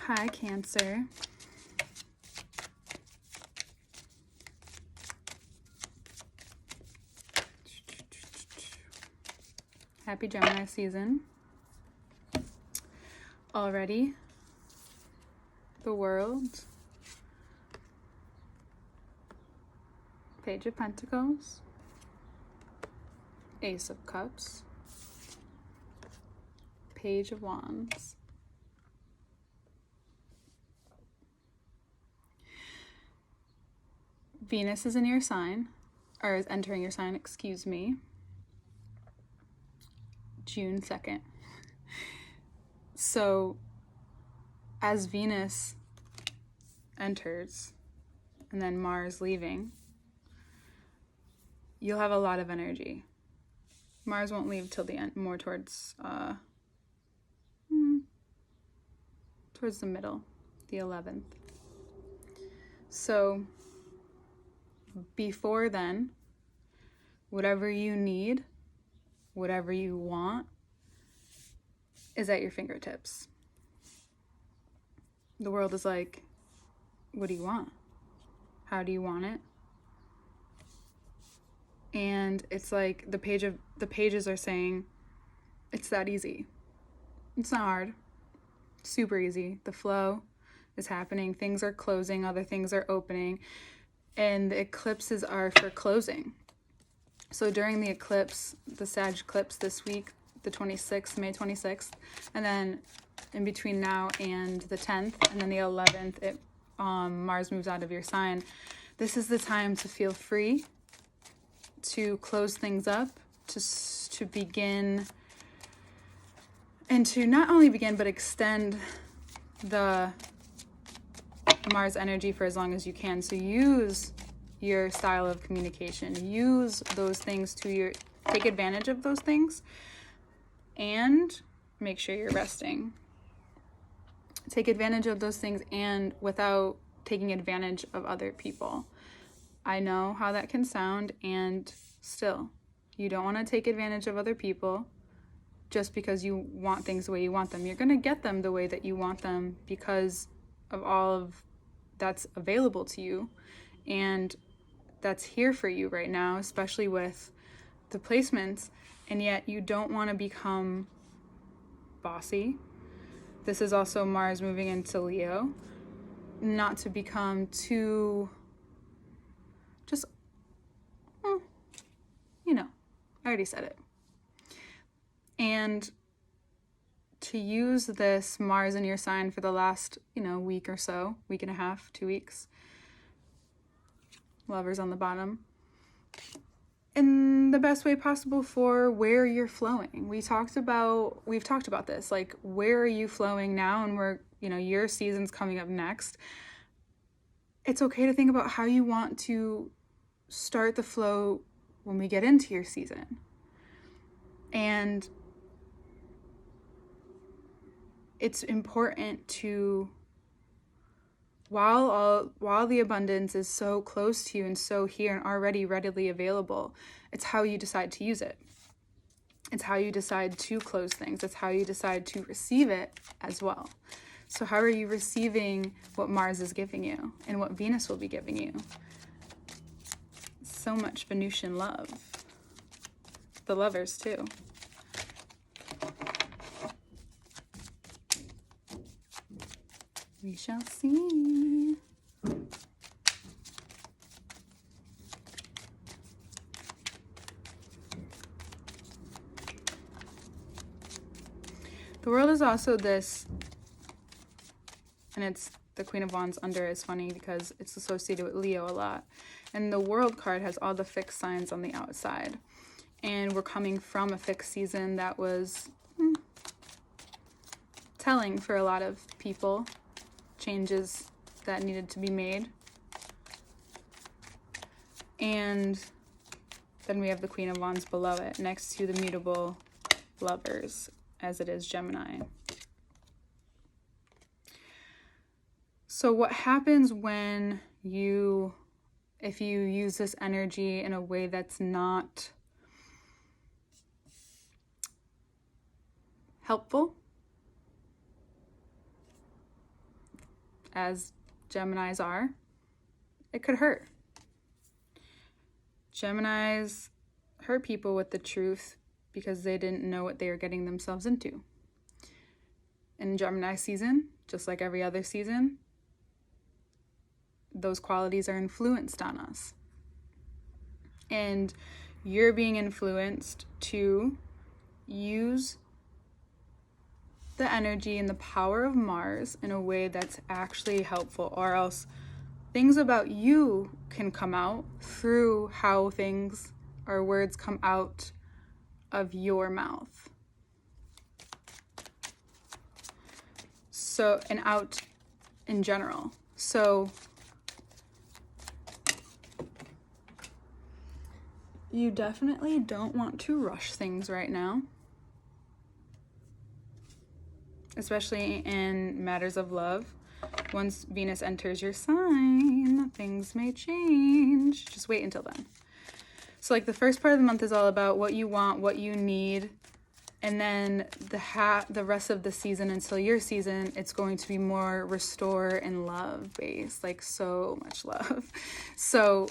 Hi, Cancer. Happy Gemini season. Already. The World. Page of Pentacles. Ace of Cups. Page of Wands. Venus is in your sign, or is entering your sign, excuse me, June 2nd. So, as Venus enters, and then Mars leaving, you'll have a lot of energy. Mars won't leave till the end, more towards the middle, the 11th. So, before then, whatever you need, whatever you want, is at your fingertips. The world is like, what do you want? How do you want it? And it's like the pages are saying, it's that easy. It's not hard. Super easy. The flow is happening. Things are closing. Other things are opening. And the eclipses are for closing. So during the eclipse, the Sag eclipse this week, the 26th, May 26th, and then in between now and the 10th, and then the 11th, Mars moves out of your sign. This is the time to feel free, to close things up, to begin, and to not only begin, but extend the Mars energy for as long as you can. So use your style of communication, use those things take advantage of those things, and make sure you're resting. Take advantage of those things and without taking advantage of other people. I know how that can sound, and still, you don't want to take advantage of other people just because you want things the way you want them. You're going to get them the way that you want them because of all of that's available to you and that's here for you right now, especially with the placements. And yet you don't want to become bossy. This is also Mars moving into Leo. Not to become too just, I already said it. And to use this Mars in your sign for the last, week or so, week and a half, 2 weeks. Lovers on the bottom. In the best way possible for where you're flowing. We've talked about this, like where are you flowing now and where, your season's coming up next. It's okay to think about how you want to start the flow when we get into your season. And it's important to, while the abundance is so close to you and so here and already readily available, it's how you decide to use it. It's how you decide to close things. It's how you decide to receive it as well. So how are you receiving what Mars is giving you and what Venus will be giving you? So much Venusian love. The lovers too. We shall see. The World is also this, and it's the Queen of Wands under. Is funny because it's associated with Leo a lot. And the World card has all the fixed signs on the outside. And we're coming from a fixed season that was telling for a lot of people. Changes that needed to be made. And then we have the Queen of Wands below it, next to the mutable lovers, as it is Gemini. So what happens when if you use this energy in a way that's not helpful? as Geminis are, it could hurt. Geminis hurt people with the truth because they didn't know what they were getting themselves into. In Gemini season, just like every other season, those qualities are influenced on us. And you're being influenced to use the energy and the power of Mars in a way that's actually helpful, or else things about you can come out through how things or words come out of your mouth. So, and out in general. So, you definitely don't want to rush things right now, especially in matters of love. Once Venus enters your sign, things may change. Just wait until then. So like the first part of the month is all about what you want, what you need. And then the rest of the season until your season, it's going to be more restore and love based, like so much love. So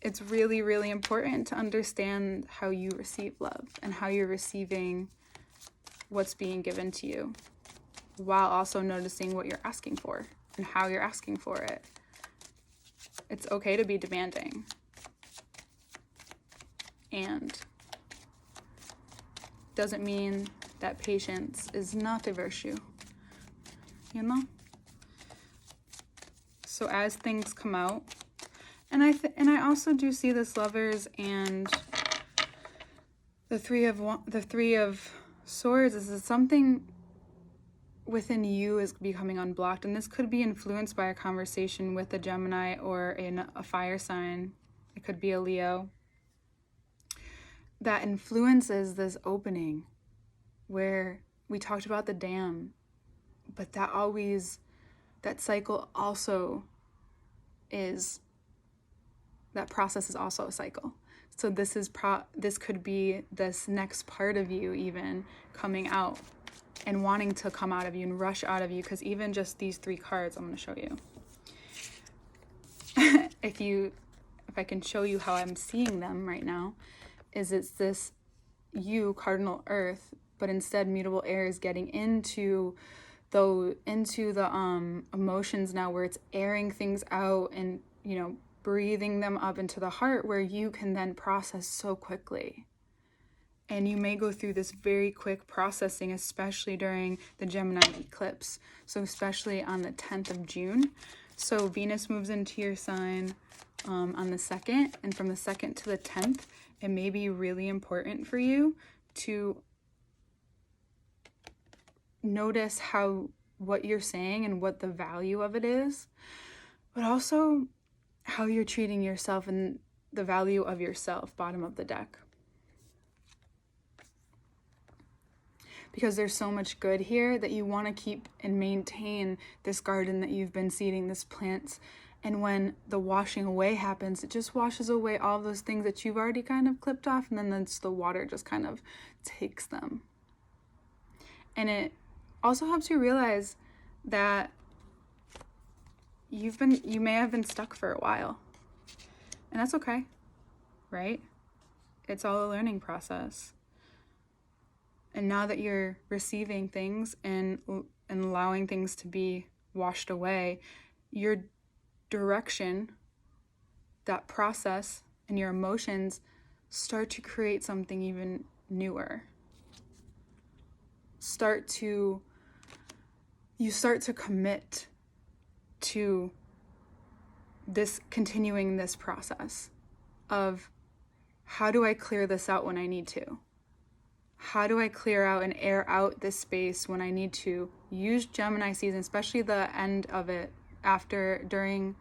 it's really, really important to understand how you receive love and how you're receiving what's being given to you, while also noticing what you're asking for and how you're asking for it. It's okay to be demanding. And doesn't mean that patience is not a virtue, you know? So as things come out, and I also do see this Lovers and the Three of Swords is something within you is becoming unblocked, and this could be influenced by a conversation with a Gemini or a fire sign. It could be a Leo. That influences this opening where we talked about the dam, but that cycle also is, that process is also a cycle. So this could be this next part of you even coming out and wanting to come out of you and rush out of you, because even just these 3 cards I'm going to show you. If I can show you how I'm seeing them right now, is it's this you, cardinal earth, but instead mutable air is getting into the emotions now, where it's airing things out and, breathing them up into the heart, where you can then process so quickly. And you may go through this very quick processing, especially during the Gemini eclipse. So especially on the 10th of June. So Venus moves into your sign on the 2nd. And from the 2nd to the 10th, it may be really important for you to notice what you're saying and what the value of it is. But also how you're treating yourself and the value of yourself, bottom of the deck. Because there's so much good here that you want to keep and maintain this garden that you've been seeding, this plants. And when the washing away happens, it just washes away all those things that you've already kind of clipped off, and then the water just kind of takes them. And it also helps you realize that you may have been stuck for a while. And that's okay, right? It's all a learning process. And now that you're receiving things and allowing things to be washed away, your direction, that process, and your emotions start to create something even newer. You start to commit to continuing this process of, how do I clear this out when I need to? How do I clear out and air out this space when I need to? Use Gemini season, especially the end of it, during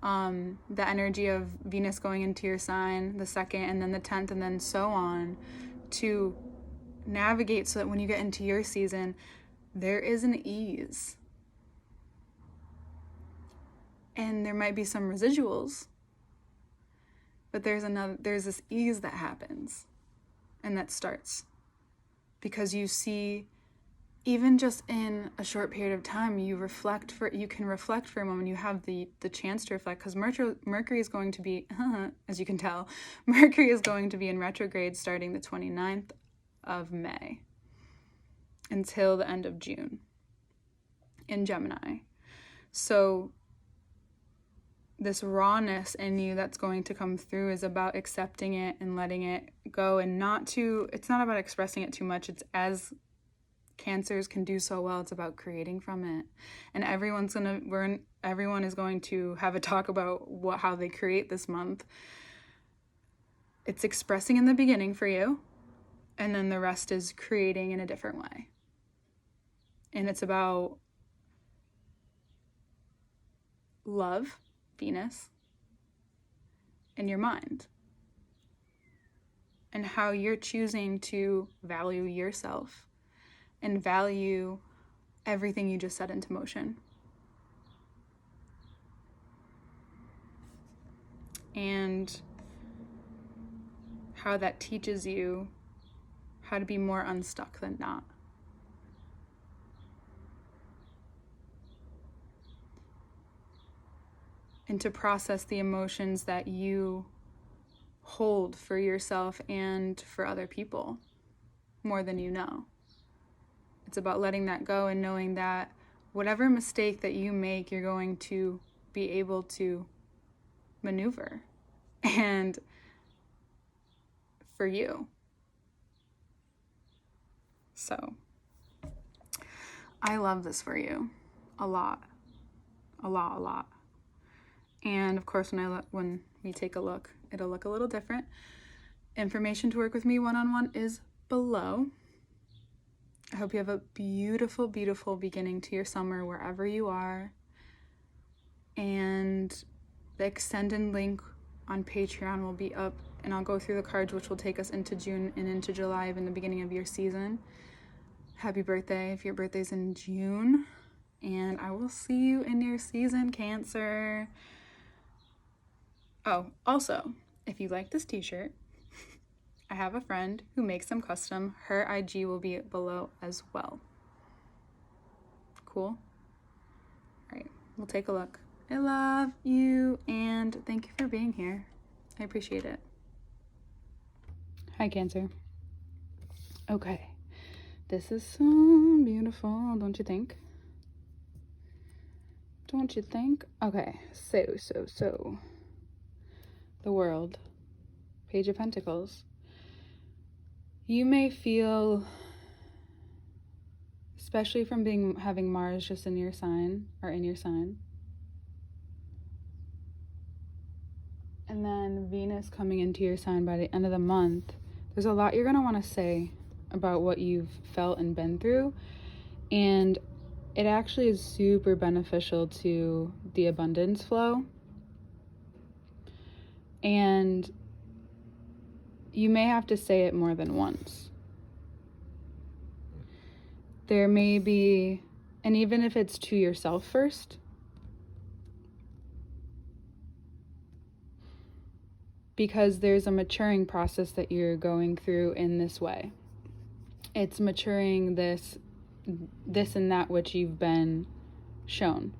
the energy of Venus going into your sign, the 2nd, and then the 10th, and then so on, to navigate so that when you get into your season, there is an ease. And there might be some residuals, but there's this ease that happens and that starts because you see even just in a short period of time, you can reflect for a moment. You have the chance to reflect, because Mercury is going to be, as you can tell, Mercury is going to be in retrograde starting the 29th of May until the end of June in Gemini. So this rawness in you that's going to come through is about accepting it and letting it go, and it's not about expressing it too much. It's, as Cancers can do so well, it's about creating from it. And everyone is going to have a talk about how they create this month. It's expressing in the beginning for you, and then the rest is creating in a different way. And it's about love, Venus, and your mind, and how you're choosing to value yourself and value everything you just set into motion. And how that teaches you how to be more unstuck than not. And to process the emotions that you hold for yourself and for other people more than you know. It's about letting that go and knowing that whatever mistake that you make, you're going to be able to maneuver. And for you. So, I love this for you a lot. And of course, when we take a look, it'll look a little different. Information to work with me one-on-one is below. I hope you have a beautiful, beautiful beginning to your summer wherever you are. And the extended link on Patreon will be up, and I'll go through the cards, which will take us into June and into July, in the beginning of your season. Happy birthday if your birthday's in June. And I will see you in your season, Cancer. Oh, also, if you like this t-shirt, I have a friend who makes them custom. Her IG will be below as well. Cool? All right, we'll take a look. I love you, and thank you for being here. I appreciate it. Hi, Cancer. Okay, this is so beautiful, don't you think? Don't you think? Okay, so. The World, Page of Pentacles. You may feel, especially from having Mars just in your sign, and then Venus coming into your sign by the end of the month, there's a lot you're going to want to say about what you've felt and been through, and it actually is super beneficial to the abundance flow. And you may have to say it more than once. There may be, and even if it's to yourself first, because there's a maturing process that you're going through in this way. It's maturing this and that which you've been shown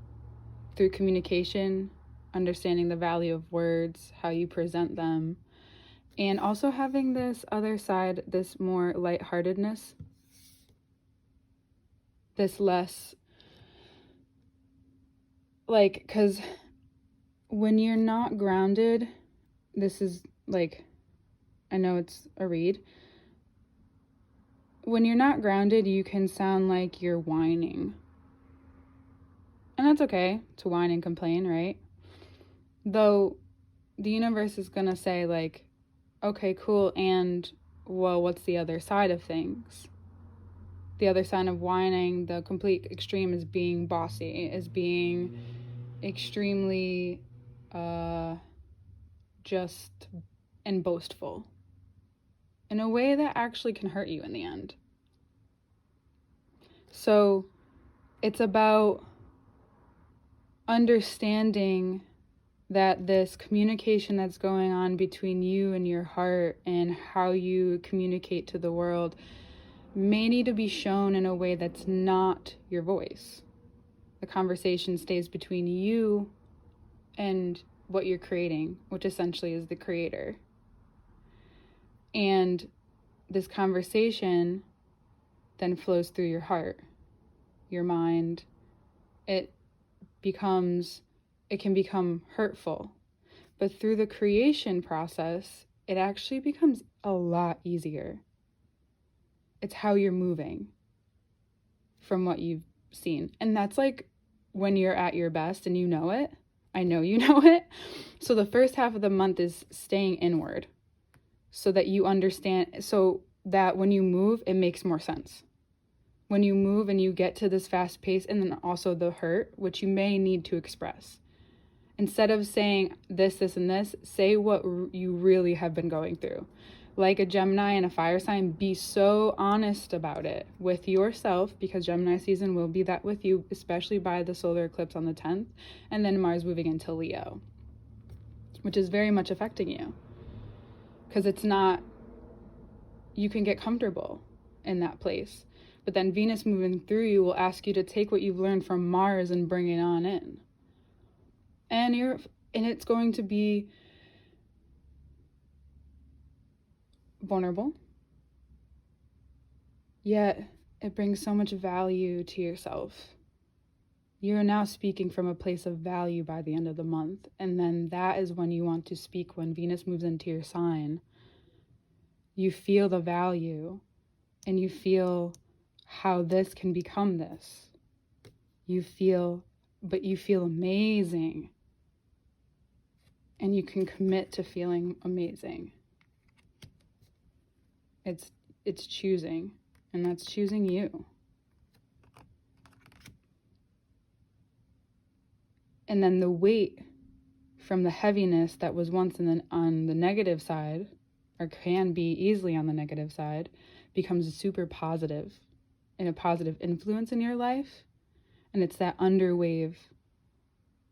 through communication, understanding the value of words, how you present them, and also having this other side, this more lightheartedness, this less, like, because when you're not grounded, this is like, I know it's a read. When you're not grounded, you can sound like you're whining. And that's okay to whine and complain, right? Though the universe is going to say, like, okay, cool, and, well, what's the other side of things? The other side of whining, the complete extreme, is being bossy, is being extremely just and boastful in a way that actually can hurt you in the end. So it's about understanding that this communication that's going on between you and your heart and how you communicate to the world, may need to be shown in a way that's not your voice. The conversation stays between you and what you're creating, which essentially is the creator. And this conversation then flows through your heart, your mind. It can become hurtful. But through the creation process, it actually becomes a lot easier. It's how you're moving from what you've seen. And that's like when you're at your best and you know it. I know you know it. So the first half of the month is staying inward so that you understand, so that when you move, it makes more sense. When you move and you get to this fast pace, and then also the hurt, which you may need to express. Instead of saying this, and this, say what you really have been going through. Like a Gemini and a fire sign, be so honest about it with yourself, because Gemini season will be that with you, especially by the solar eclipse on the 10th, and then Mars moving into Leo, which is very much affecting you. Because it's not, you can get comfortable in that place. But then Venus moving through you will ask you to take what you've learned from Mars and bring it on in. And it's going to be vulnerable. Yet it brings so much value to yourself. You're now speaking from a place of value by the end of the month. And then that is when you want to speak. When Venus moves into your sign, you feel the value and you feel how this can become this. You feel amazing. And you can commit to feeling amazing. It's choosing, and that's choosing you. And then the weight from the heaviness that was once on the negative side, or can be easily on the negative side, becomes super positive and a positive influence in your life. And it's that underwave,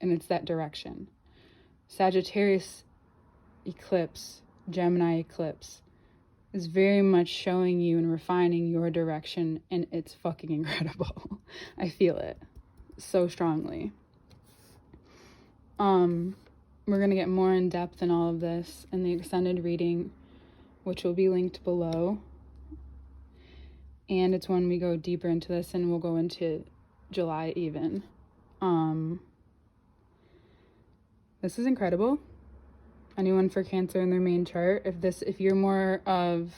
and it's that direction. Sagittarius eclipse, Gemini eclipse, is very much showing you and refining your direction, and it's fucking incredible. I feel it so strongly. We're gonna get more in depth in all of this in the extended reading, which will be linked below. And it's when we go deeper into this, and we'll go into July even. This is incredible. Anyone for Cancer in their main chart, if you're more of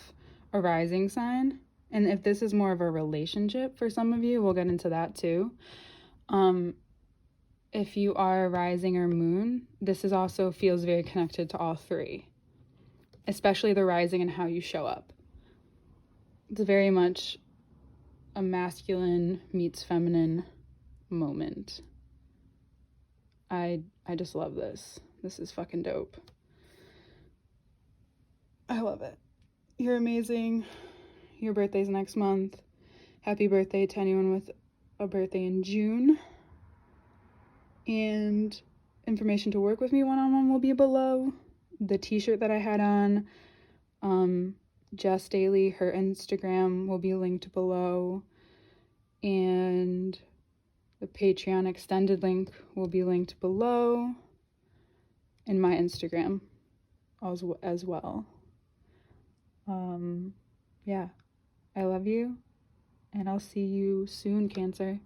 a rising sign, and if this is more of a relationship for some of you, we'll get into that too. If you are rising or moon, this is also feels very connected to all three, especially the rising and how you show up. It's very much a masculine meets feminine moment. I just love this. This is fucking dope. I love it. You're amazing. Your birthday's next month. Happy birthday to anyone with a birthday in June. And information to work with me one-on-one will be below. The t-shirt that I had on, Jess Daly, her Instagram will be linked below. And the Patreon extended link will be linked below. And my Instagram as well. Yeah, I love you, and I'll see you soon, Cancer.